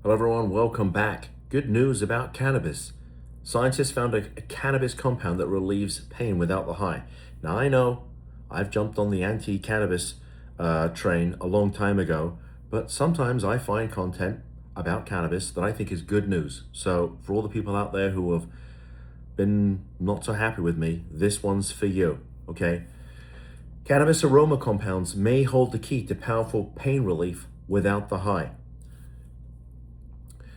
Hello everyone, welcome back. Good news about cannabis. Scientists found a cannabis compound that relieves pain without the high. Now I know I've jumped on the anti-cannabis train a long time ago, but sometimes I find content about cannabis that I think is good news. So for all the people out there who have been not so happy with me, this one's for you, okay? Cannabis aroma compounds may hold the key to powerful pain relief without the high.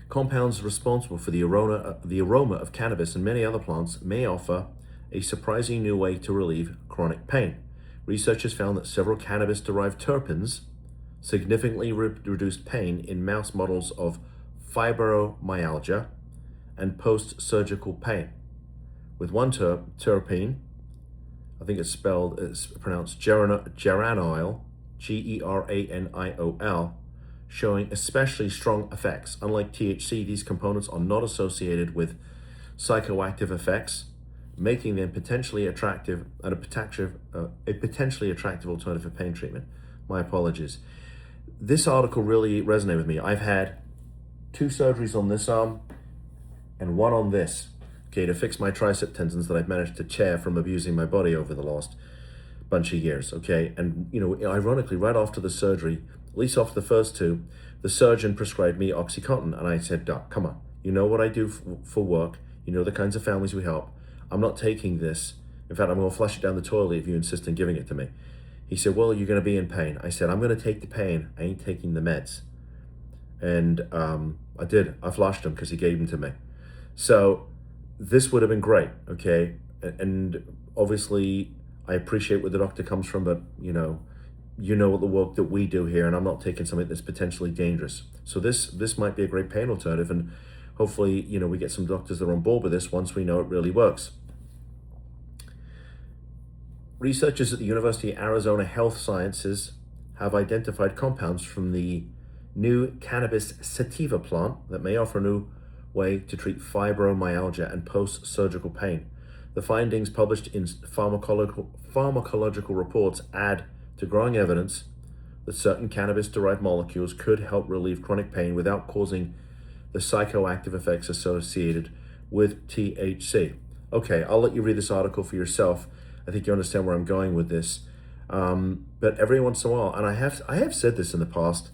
Compounds responsible for the aroma of cannabis and many other plants may offer a surprising new way to relieve chronic pain. Researchers found that several cannabis-derived terpenes significantly reduced pain in mouse models of fibromyalgia and post-surgical pain. With one terpene, I think it's pronounced geraniol, G-E-R-A-N-I-O-L, showing especially strong effects. Unlike THC, these components are not associated with psychoactive effects, making them potentially attractive and a potentially attractive alternative for pain treatment. My apologies. This article really resonated with me. I've had 2 surgeries on this arm and 1 on this, okay, to fix my tricep tendons that I've managed to tear from abusing my body over the last bunch of years, okay? And, you know, ironically, right after the surgery, at least after the first 2, the surgeon prescribed me Oxycontin. And I said, Doc, come on, you know what I do for work. You know the kinds of families we help. I'm not taking this. In fact, I'm gonna flush it down the toilet if you insist on giving it to me. He said, well, you're gonna be in pain. I said, I'm gonna take the pain. I ain't taking the meds. And I did. I flushed him because he gave them to me. So this would have been great, okay? And obviously, I appreciate where the doctor comes from, but you know what the work that we do here, and I'm not taking something that's potentially dangerous. So this might be a great pain alternative, and hopefully, you know, we get some doctors that are on board with this once we know it really works. Researchers at the University of Arizona Health Sciences have identified compounds from the new cannabis sativa plant that may offer a new way to treat fibromyalgia and post-surgical pain. The findings published in pharmacological reports add to growing evidence that certain cannabis-derived molecules could help relieve chronic pain without causing the psychoactive effects associated with THC. Okay, I'll let you read this article for yourself. I think you understand where I'm going with this. But every once in a while, and I have said this in the past,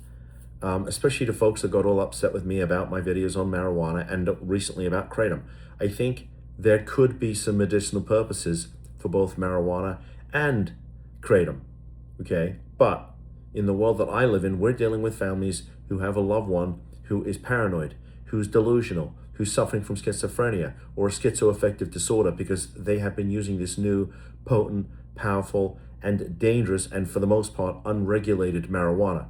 especially to folks that got all upset with me about my videos on marijuana and recently about kratom. I think there could be some medicinal purposes for both marijuana and kratom, okay? But in the world that I live in, we're dealing with families who have a loved one who is paranoid, who's delusional, who's suffering from schizophrenia or a schizoaffective disorder because they have been using this new, potent, powerful, and dangerous, and for the most part, unregulated marijuana.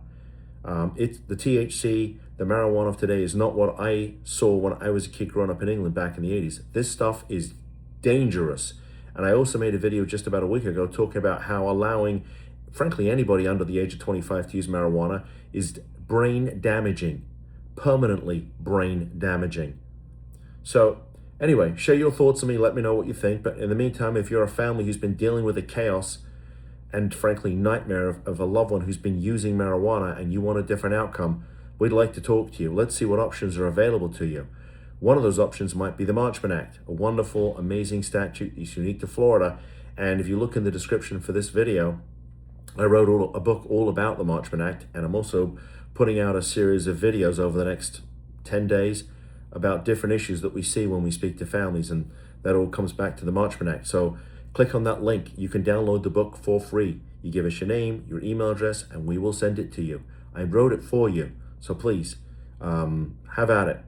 The THC, the marijuana of today is not what I saw when I was a kid growing up in England back in the 80s. This stuff is dangerous. And I also made a video just about a week ago talking about how allowing, frankly, anybody under the age of 25 to use marijuana is brain damaging, permanently brain damaging. So anyway, share your thoughts on me, let me know what you think. But in the meantime, if you're a family who's been dealing with the chaos and frankly nightmare of a loved one who's been using marijuana and you want a different outcome, we'd like to talk to you. Let's see what options are available to you. One of those options might be the Marchman Act, a wonderful, amazing statute that's unique to Florida. And if you look in the description for this video, I wrote a book all about the Marchman Act, and I'm also putting out a series of videos over the next 10 days about different issues that we see when we speak to families, and that all comes back to the Marchman Act. So click on that link. You can download the book for free. You give us your name, your email address, and we will send it to you. I wrote it for you, so please have at it.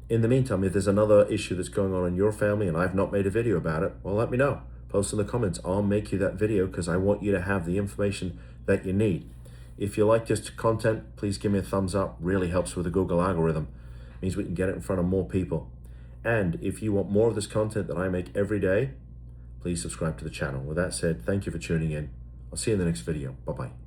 In the meantime, if there's another issue that's going on in your family and I've not made a video about it, well, let me know. Post in the comments. I'll make you that video because I want you to have the information that you need. If you like this content, please give me a thumbs up. Really helps with the Google algorithm. It means we can get it in front of more people. And if you want more of this content that I make every day, please subscribe to the channel. With that said, thank you for tuning in. I'll see you in the next video. Bye-bye.